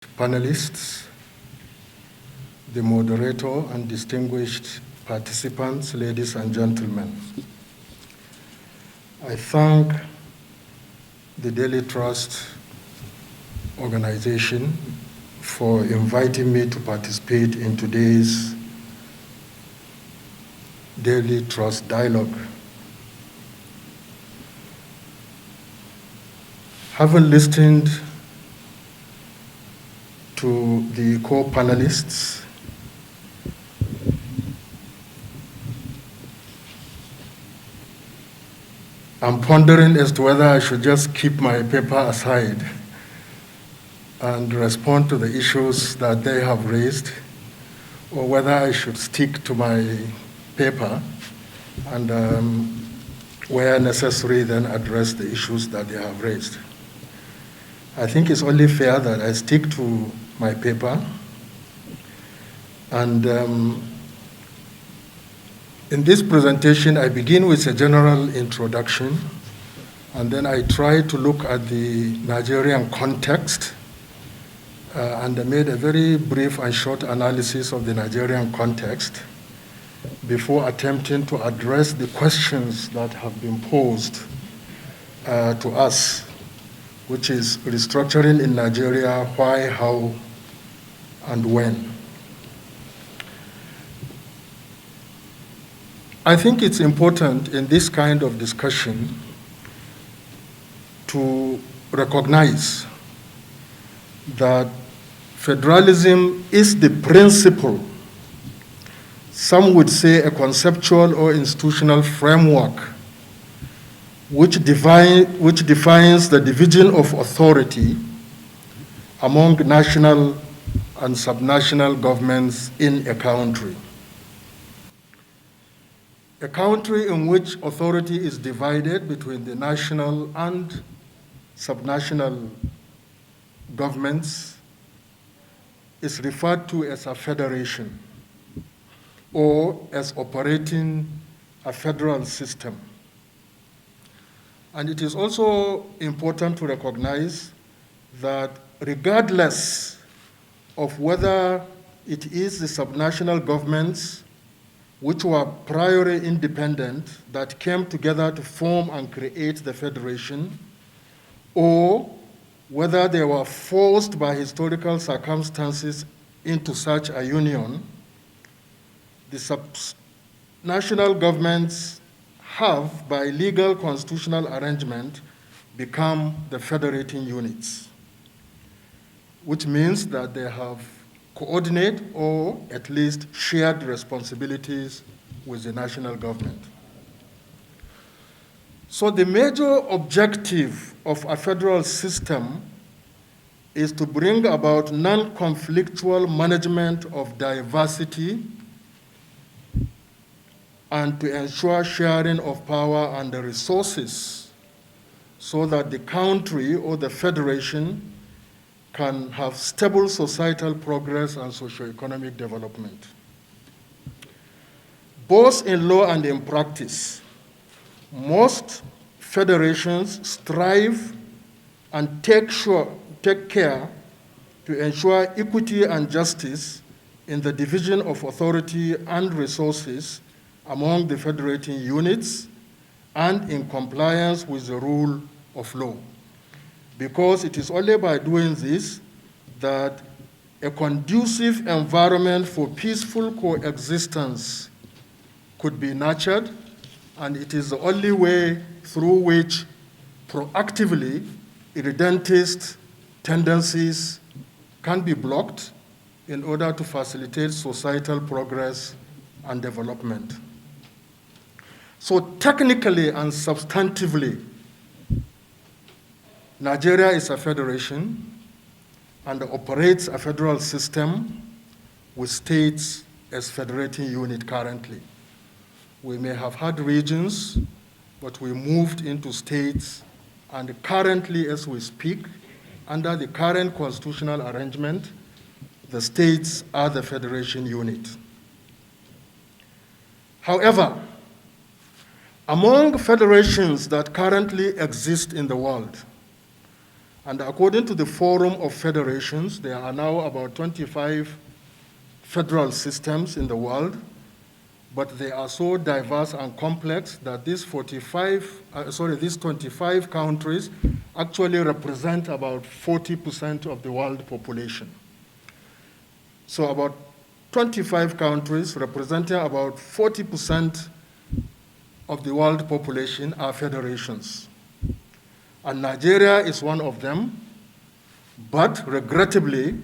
panelists, the moderator, and distinguished participants, ladies and gentlemen. I thank the Daily Trust organization for inviting me to participate in today's Daily Trust Dialogue. Having listened to the co-panelists, I'm pondering as to whether I should just keep my paper aside and respond to the issues that they have raised, or whether I should stick to my paper and, where necessary, then address the issues that they have raised. I think it's only fair that I stick to my paper. And in this presentation, I begin with a general introduction, and then I try to look at the Nigerian context, and I made a very brief and short analysis of the Nigerian context before attempting to address the questions that have been posed to us, which is restructuring in Nigeria, why, how, and when. I think it's important in this kind of discussion to recognize that federalism is the principle, some would say a conceptual or institutional framework, which defines the division of authority among national and subnational governments in a country. A country in which authority is divided between the national and subnational governments is referred to as a federation, or as operating a federal system. And it is also important to recognize that regardless of whether it is the subnational governments which were priorly independent that came together to form and create the federation, or whether they were forced by historical circumstances into such a union, the subnational governments have, by legal constitutional arrangement, become the federating units, which means that they have coordinate or at least shared responsibilities with the national government. So the major objective of a federal system is to bring about non-conflictual management of diversity and to ensure sharing of power and the resources so that the country or the federation can have stable societal progress and socio-economic development. Both in law and in practice, most federations strive and take care to ensure equity and justice in the division of authority and resources among the federating units and in compliance with the rule of law. Because it is only by doing this that a conducive environment for peaceful coexistence could be nurtured, and it is the only way through which proactively irredentist tendencies can be blocked in order to facilitate societal progress and development. So technically and substantively, Nigeria is a federation and operates a federal system with states as federating unit currently. We may have had regions, but we moved into states, and currently as we speak, under the current constitutional arrangement, the states are the federation unit. However, among federations that currently exist in the world, And according to the Forum of Federations, there are now about 25 federal systems in the world, but they are so diverse and complex that these 25 countries actually represent about 40% of the world population. So about 25 countries representing about 40% of the world population are federations. And Nigeria is one of them, but regrettably,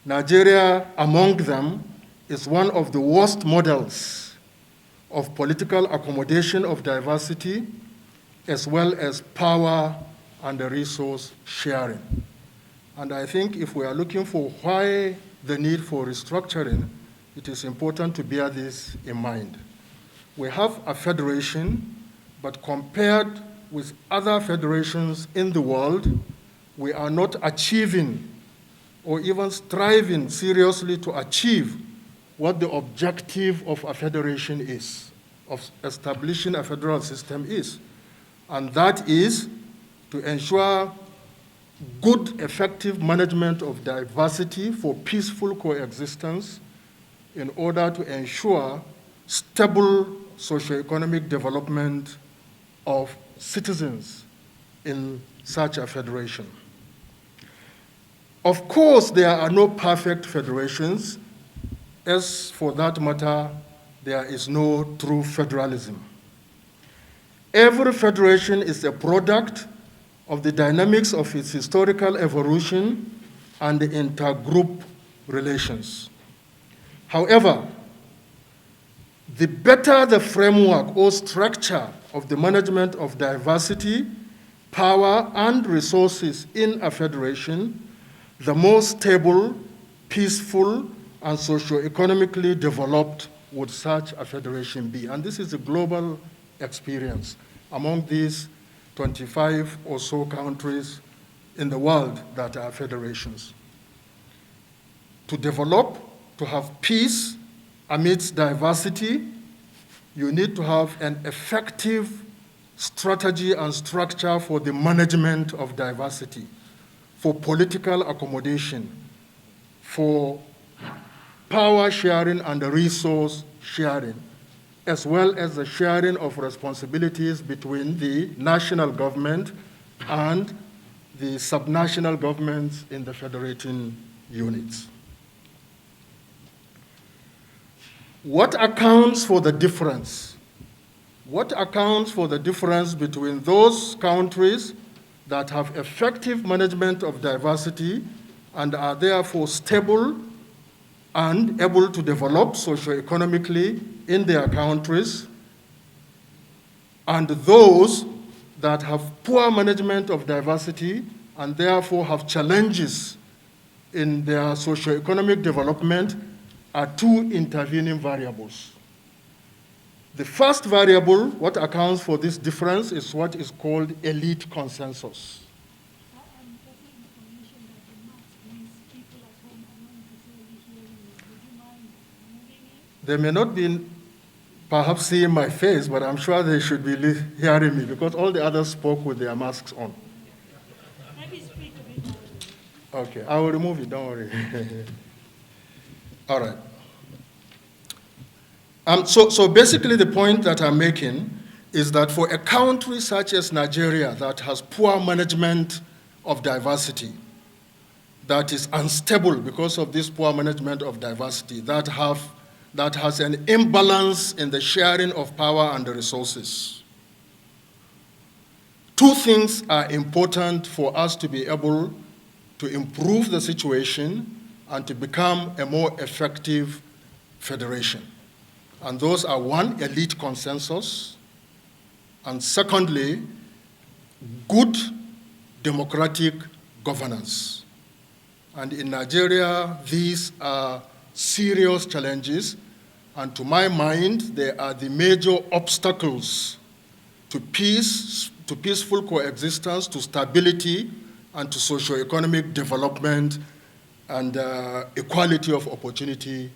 Nigeria among them is one of the worst models of political accommodation of diversity, as well as power and resource sharing. And I think if we are looking for why the need for restructuring, it is important to bear this in mind. We have a federation, but compared with other federations in the world, we are not achieving or even striving seriously to achieve what the objective of a federation is, of establishing a federal system is. And that is to ensure good, effective management of diversity for peaceful coexistence in order to ensure stable socioeconomic development of citizens in such a federation. Of course, there are no perfect federations. As for that matter, there is no true federalism. Every federation is a product of the dynamics of its historical evolution and the intergroup relations. However, the better the framework or structure of the management of diversity, power, and resources in a federation, the more stable, peaceful, and socio-economically developed would such a federation be. And this is a global experience among these 25 or so countries in the world that are federations. To develop, to have peace amidst diversity, you need to have an effective strategy and structure for the management of diversity, for political accommodation, for power sharing and resource sharing, as well as the sharing of responsibilities between the national government and the subnational governments in the federating units. What accounts for the difference? What accounts for the difference between those countries that have effective management of diversity and are therefore stable and able to develop socioeconomically in their countries, and those that have poor management of diversity and therefore have challenges in their socioeconomic development, are two intervening variables. The first variable, what accounts for this difference, is what is called elite consensus. They may not be perhaps seeing my face, but I'm sure they should be hearing me because all the others spoke with their masks on. Maybe speak a bit louder. Okay, I will remove it, don't worry. All right. So basically the point that I'm making is that for a country such as Nigeria that has poor management of diversity, that is unstable because of this poor management of diversity, that has an imbalance in the sharing of power and the resources. Two things are important for us to be able to improve the situation and to become a more effective federation. And those are, one, elite consensus, and secondly, good democratic governance. And in Nigeria, these are serious challenges, and to my mind, they are the major obstacles to peace, to peaceful coexistence, to stability, and to socio-economic development and equality of opportunity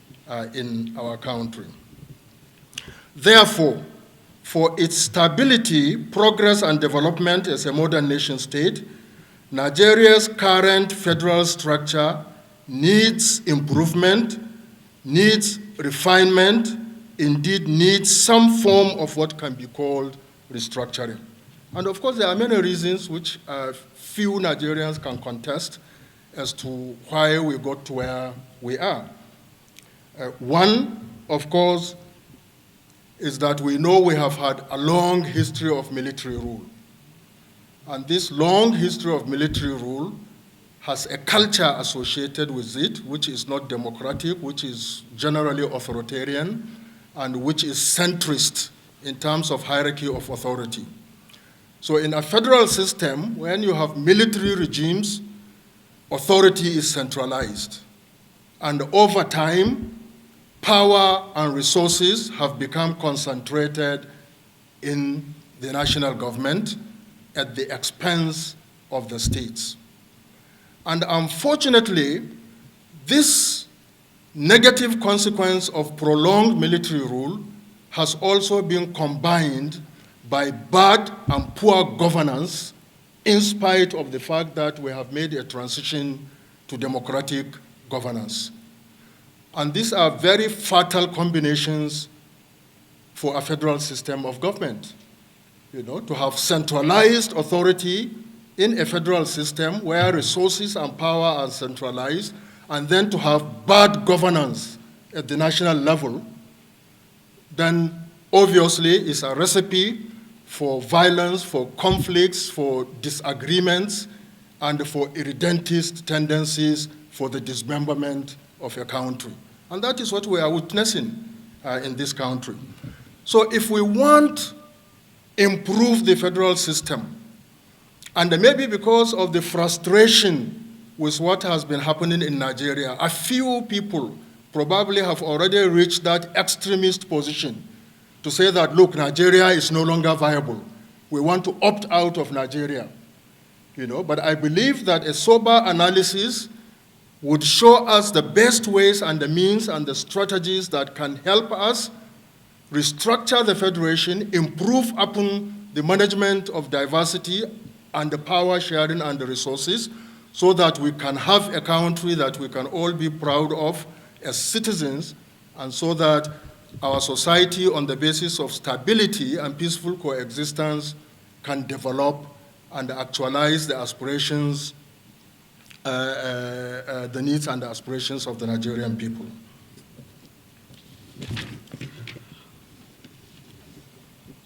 in our country. Therefore, for its stability, progress, and development as a modern nation state, Nigeria's current federal structure needs improvement, needs refinement, indeed needs some form of what can be called restructuring. And of course, there are many reasons which few Nigerians can contest as to why we got to where we are. One, of course, is that we know we have had a long history of military rule. And this long history of military rule has a culture associated with it, which is not democratic, which is generally authoritarian, and which is centrist in terms of hierarchy of authority. So in a federal system, when you have military regimes, authority is centralized. And over time, power and resources have become concentrated in the national government at the expense of the states. And unfortunately, this negative consequence of prolonged military rule has also been combined by bad and poor governance, in spite of the fact that we have made a transition to democratic governance. And these are very fatal combinations for a federal system of government. You know, to have centralized authority in a federal system where resources and power are centralized, and then to have bad governance at the national level, then obviously is a recipe for violence, for conflicts, for disagreements, and for irredentist tendencies for the dismemberment of a country. And that is what we are witnessing in this country. So if we want improve the federal system, and maybe because of the frustration with what has been happening in Nigeria, a few people probably have already reached that extremist position to say that, look, Nigeria is no longer viable. We want to opt out of Nigeria. You know, but I believe that a sober analysis would show us the best ways and the means and the strategies that can help us restructure the federation, improve upon the management of diversity and the power sharing and the resources, so that we can have a country that we can all be proud of as citizens, and so that our society, on the basis of stability and peaceful coexistence, can develop and actualize the aspirations, the needs and the aspirations of the Nigerian people.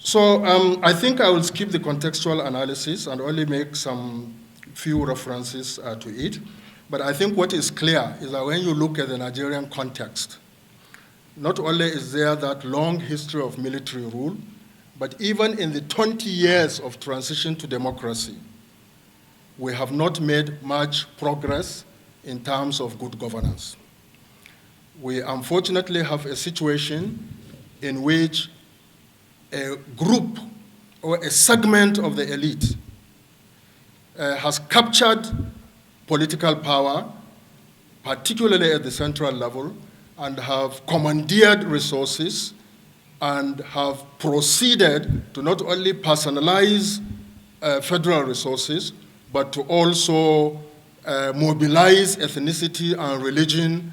So I think I will skip the contextual analysis and only make some few references to it. But I think what is clear is that when you look at the Nigerian context, not only is there that long history of military rule, but even in the 20 years of transition to democracy, we have not made much progress in terms of good governance. We unfortunately have a situation in which a group or a segment of the elite has captured political power, particularly at the central level, and have commandeered resources and have proceeded to not only personalize federal resources, but to also mobilize ethnicity and religion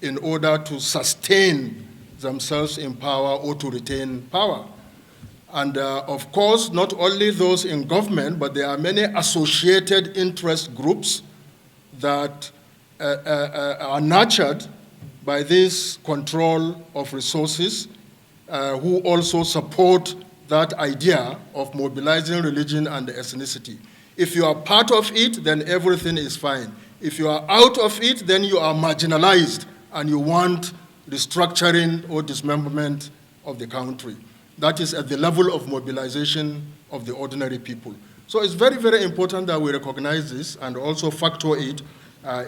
in order to sustain themselves in power or to retain power. And of course, not only those in government, but there are many associated interest groups that are nurtured by this control of resources, who also support that idea of mobilizing religion and ethnicity. If you are part of it, then everything is fine. If you are out of it, then you are marginalized and you want restructuring or dismemberment of the country. That is at the level of mobilization of the ordinary people. So it's very, very important that we recognize this and also factor it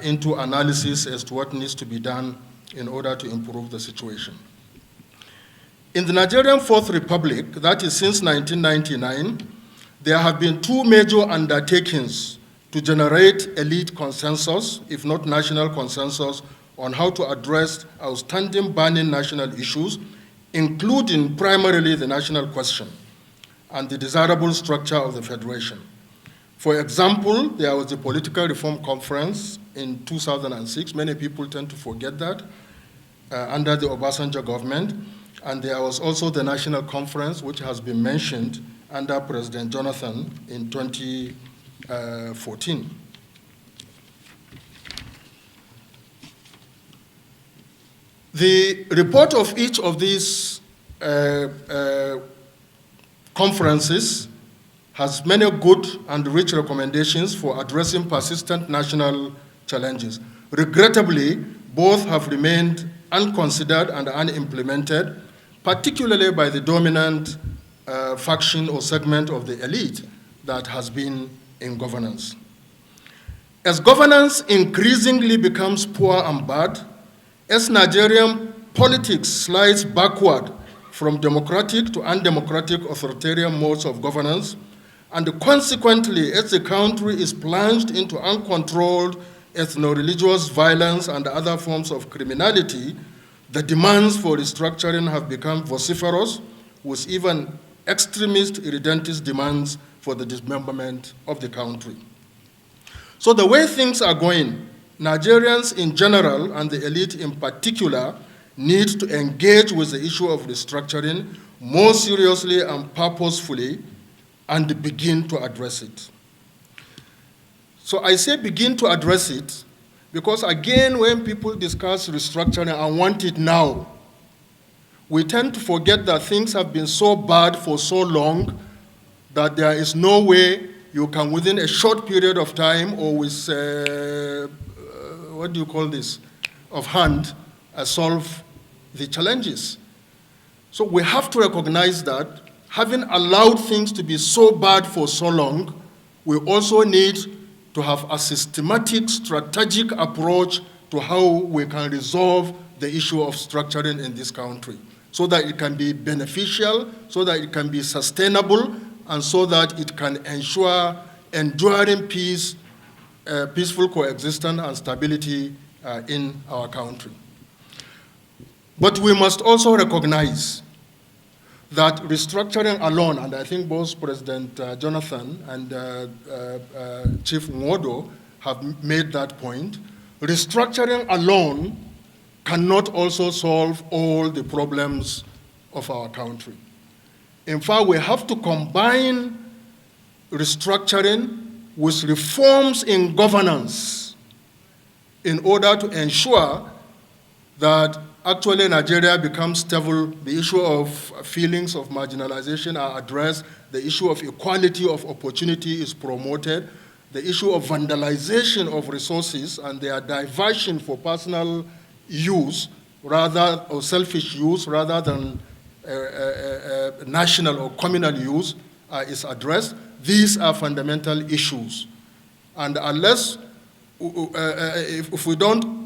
into analysis as to what needs to be done in order to improve the situation. In the Nigerian Fourth Republic, that is since 1999, there have been two major undertakings to generate elite consensus, if not national consensus, on how to address outstanding burning national issues, including primarily the national question and the desirable structure of the federation. For example, there was a political reform conference in 2006. Many people tend to forget that, under the Obasanjo government. And there was also the National Conference, which has been mentioned under President Jonathan in 2014. The report of each of these conferences has many good and rich recommendations for addressing persistent national challenges. Regrettably, both have remained unconsidered and unimplemented, particularly by the dominant faction or segment of the elite that has been in governance. As governance increasingly becomes poor and bad, as Nigerian politics slides backward from democratic to undemocratic authoritarian modes of governance, and consequently, as the country is plunged into uncontrolled ethno-religious violence and other forms of criminality, the demands for restructuring have become vociferous, with even extremist irredentist demands for the dismemberment of the country. So the way things are going, Nigerians in general and the elite in particular need to engage with the issue of restructuring more seriously and purposefully and begin to address it. So I say begin to address it because, again, when people discuss restructuring and want it now, we tend to forget that things have been so bad for so long that there is no way you can, within a short period of time or with, of hand, solve the challenges. So we have to recognize that having allowed things to be so bad for so long, we also need to have a systematic, strategic approach to how we can resolve the issue of structuring in this country, so that it can be beneficial, so that it can be sustainable, and so that it can ensure enduring peace, peaceful coexistence and stability in our country. But we must also recognize that restructuring alone, and I think both President Jonathan and Chief Nwodo have made that point, restructuring alone cannot also solve all the problems of our country. In fact, we have to combine restructuring with reforms in governance in order to ensure that actually Nigeria becomes stable, the issue of feelings of marginalization are addressed, the issue of equality of opportunity is promoted, the issue of vandalization of resources and their diversion for personal use rather, or selfish use rather than national or communal use is addressed. These are fundamental issues. And unless, if we don't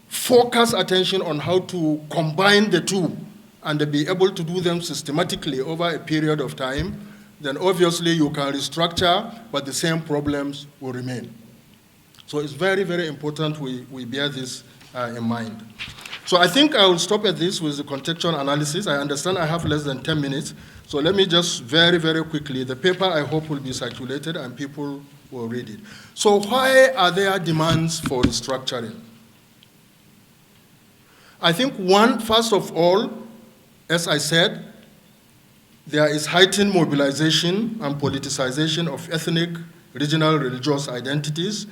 focus attention on how to combine the two and be able to do them systematically over a period of time, then obviously you can restructure, but the same problems will remain. So it's very, very important we bear this in mind. So I think I will stop at this with the contextual analysis. I understand I have less than 10 minutes, so let me just very, very quickly, the paper I hope will be circulated and people will read it. So why are there demands for restructuring? I think first of all, as I said, there is heightened mobilization and politicization of ethnic, regional, religious identities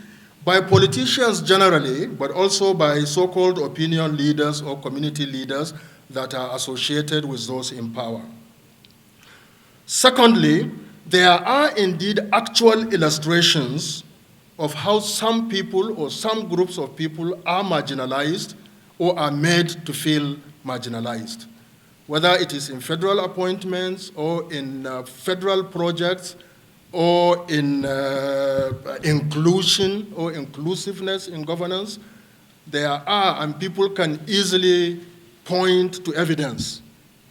by politicians generally, but also by so-called opinion leaders or community leaders that are associated with those in power. Secondly, there are indeed actual illustrations of how some people or some groups of people are marginalized or are made to feel marginalized, whether it is in federal appointments or in federal projects or in inclusion or inclusiveness in governance. There are, and people can easily point to evidence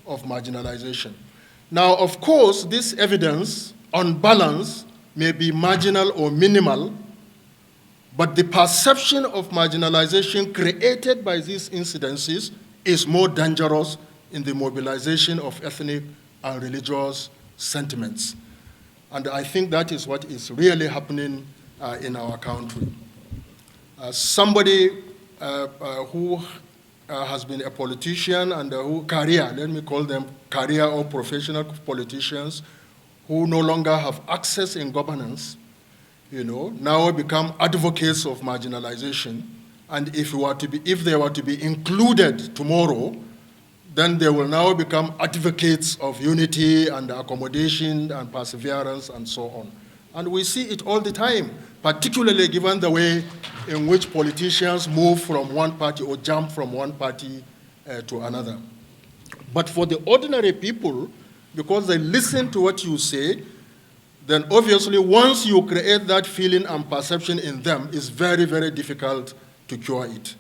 of marginalization. Now, of course, this evidence, on balance, may be marginal or minimal, but the perception of marginalization created by these incidences is more dangerous in the mobilization of ethnic and religious sentiments. And I think that is what is really happening in our country. Somebody who has been a politician and who career, let me call them career or professional politicians, who no longer have access in governance, now become advocates of marginalization. And if they were to be included tomorrow, then they will now become advocates of unity and accommodation and perseverance and so on. And we see it all the time, particularly given the way in which politicians move from one party or jump from one party to another. But for the ordinary people, because they listen to what you say, then obviously once you create that feeling and perception in them, it's very, very difficult to cure it.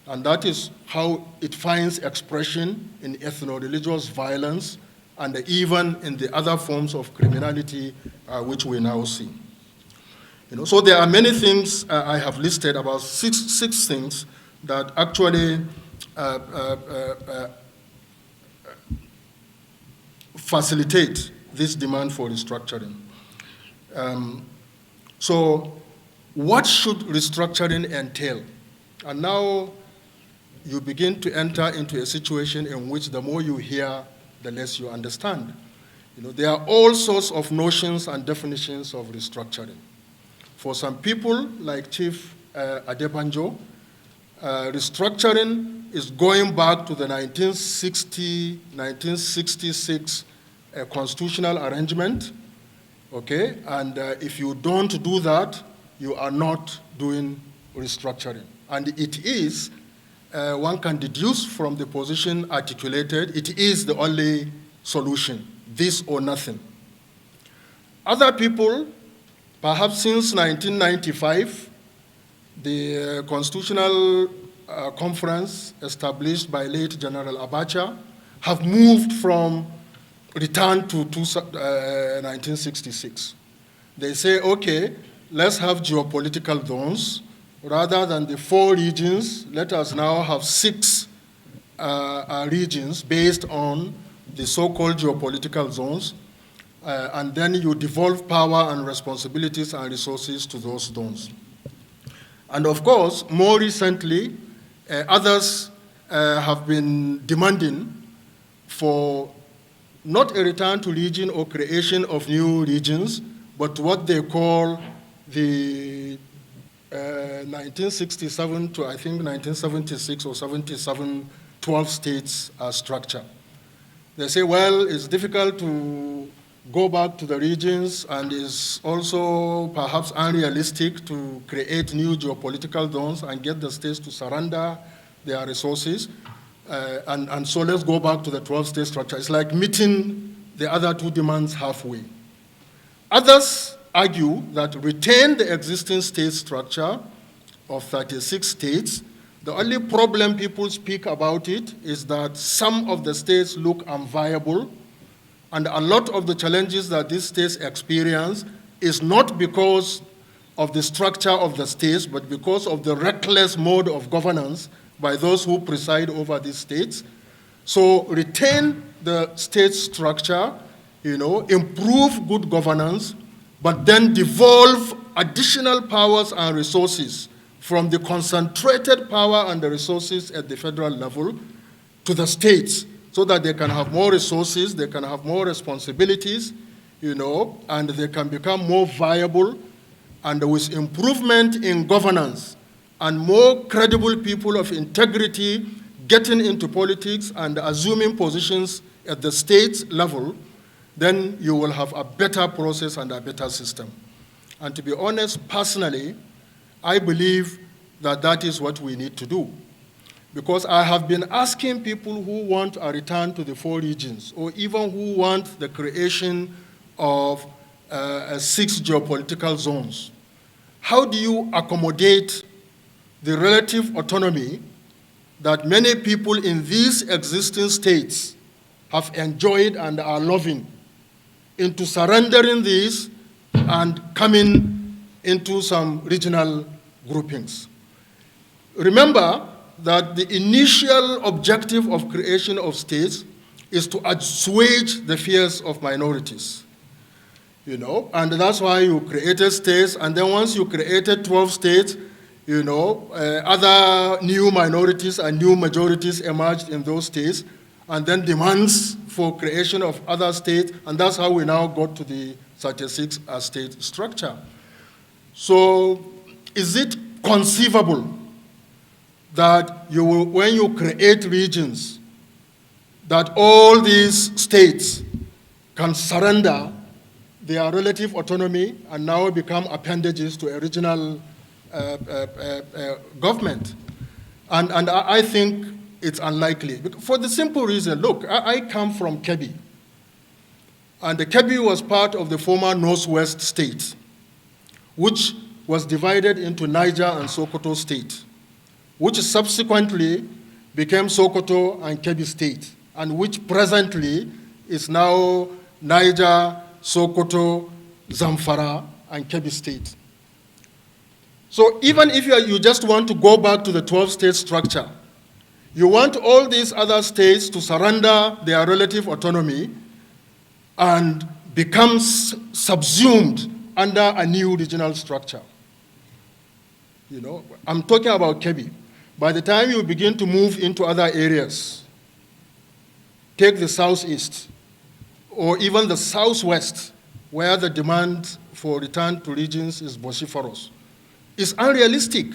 And that is how it finds expression in ethno-religious violence and even in the other forms of criminality which we now see. So there are many things I have listed, about six things that actually facilitate this demand for restructuring. So what should restructuring entail? And now you begin to enter into a situation in which the more you hear, the less you understand. There are all sorts of notions and definitions of restructuring. For some people, like Chief Adebanjo, restructuring is going back to the 1966 constitutional arrangement, okay? And if you don't do that, you are not doing restructuring. And it is, one can deduce from the position articulated, it is the only solution, this or nothing. Other people, perhaps since 1995, the Constitutional Conference established by late General Abacha have moved from return to 1966. They say, okay, let's have geopolitical zones. Rather than the 4 regions, let us now have 6 regions based on the so-called geopolitical zones. And then you devolve power and responsibilities and resources to those zones. And of course, more recently, others have been demanding for not a return to region or creation of new regions, but what they call the 1967 to I think 1976 or 77 12 states structure. They say, well, it's difficult to go back to the regions and is also perhaps unrealistic to create new geopolitical zones and get the states to surrender their resources. And so let's go back to the 12-state structure. It's like meeting the other 2 demands halfway. Others argue that retain the existing state structure of 36 states. The only problem people speak about it is that some of the states look unviable, and a lot of the challenges that these states experience is not because of the structure of the states, but because of the reckless mode of governance by those who preside over these states. So retain the state structure, improve good governance, but then devolve additional powers and resources from the concentrated power and the resources at the federal level to the states so that they can have more resources, they can have more responsibilities, and they can become more viable, and with improvement in governance and more credible people of integrity getting into politics and assuming positions at the state level, then you will have a better process and a better system. And to be honest, personally, I believe that that is what we need to do. Because I have been asking people who want a return to the 4 regions, or even who want the creation of 6 geopolitical zones, how do you accommodate the relative autonomy that many people in these existing states have enjoyed and are loving into surrendering these and coming into some regional groupings? Remember that the initial objective of creation of states is to assuage the fears of minorities. and that's why you created states, and then once you created 12 states, other new minorities and new majorities emerged in those states, and then demands for creation of other states, and that's how we now got to the 36 state structure. So is it conceivable that when you create regions, that all these states can surrender their relative autonomy and now become appendages to a regional government? And I think it's unlikely. For the simple reason, look, I come from Kebbi, and the Kebbi was part of the former Northwest state, which was divided into Niger and Sokoto state, which subsequently became Sokoto and Kebbi state, and which presently is now Niger, Sokoto, Zamfara, and Kebbi state. So even if you just want to go back to the 12-state structure, you want all these other states to surrender their relative autonomy and become subsumed under a new regional structure. I'm talking about Kebbi. By the time you begin to move into other areas, take the southeast or even the southwest, where the demand for return to regions is vociferous, it's unrealistic,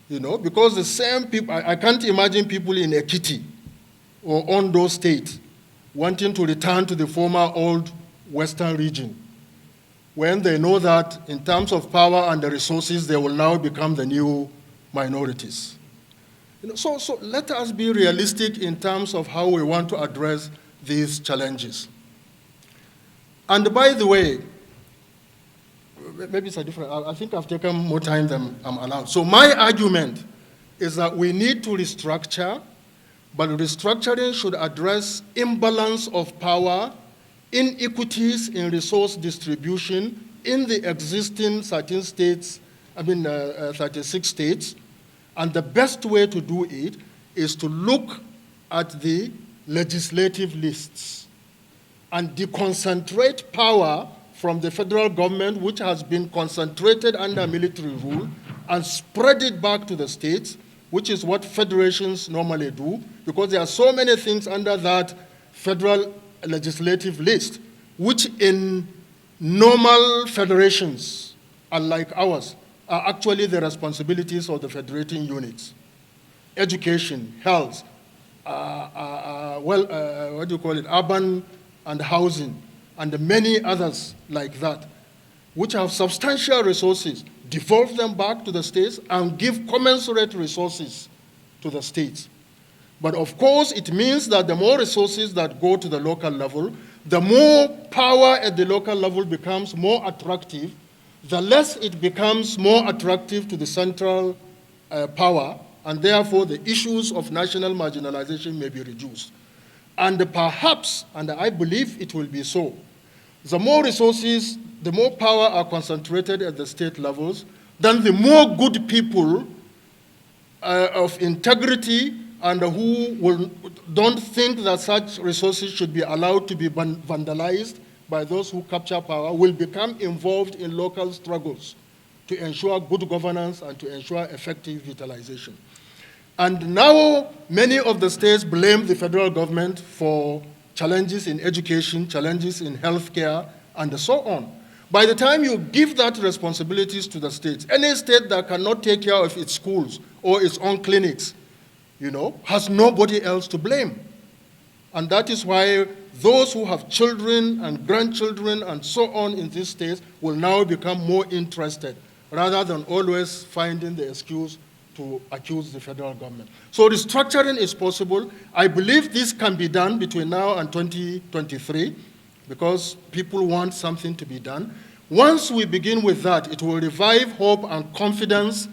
because the same people, I can't imagine people in Ekiti or Ondo state wanting to return to the former old western region when they know that in terms of power and the resources, they will now become the new minorities. So let us be realistic in terms of how we want to address these challenges. And by the way, maybe it's a different, I think I've taken more time than I'm allowed. So my argument is that we need to restructure, but restructuring should address imbalance of power, inequities in resource distribution in the existing 36 states, and the best way to do it is to look at the legislative lists and deconcentrate power from the federal government, which has been concentrated under military rule, and spread it back to the states, which is what federations normally do, because there are so many things under that federal legislative list, which in normal federations, unlike ours, are actually the responsibilities of the federating units. Education, health, urban and housing, and many others like that, which have substantial resources, devolve them back to the states and give commensurate resources to the states. But of course, it means that the more resources that go to the local level, the more power at the local level becomes more attractive, the less it becomes more attractive to the central power, and therefore the issues of national marginalization may be reduced. And perhaps, and I believe it will be so, the more resources, the more power are concentrated at the state levels, then the more good people of integrity and who don't think that such resources should be allowed to be vandalized by those who capture power will become involved in local struggles to ensure good governance and to ensure effective utilization. And now many of the states blame the federal government for challenges in education, challenges in healthcare, and so on. By the time you give that responsibilities to the states, any state that cannot take care of its schools or its own clinics, has nobody else to blame. And that is why those who have children and grandchildren and so on in these states will now become more interested, rather than always finding the excuse to accuse the federal government. So restructuring is possible. I believe this can be done between now and 2023 because people want something to be done. Once we begin with that, it will revive hope and confidence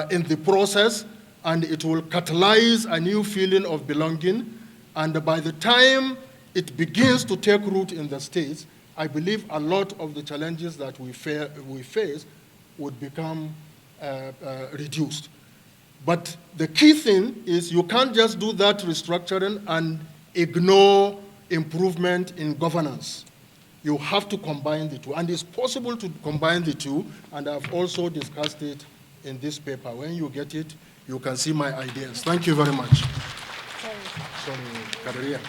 in the process, and it will catalyze a new feeling of belonging. And by the time it begins to take root in the states, I believe a lot of the challenges that we face would become reduced. But the key thing is you can't just do that restructuring and ignore improvement in governance. You have to combine the two, and it's possible to combine the two, and I've also discussed it in this paper. When you get it, you can see my ideas. Thank you very much. Sorry. Sorry, Kadaria.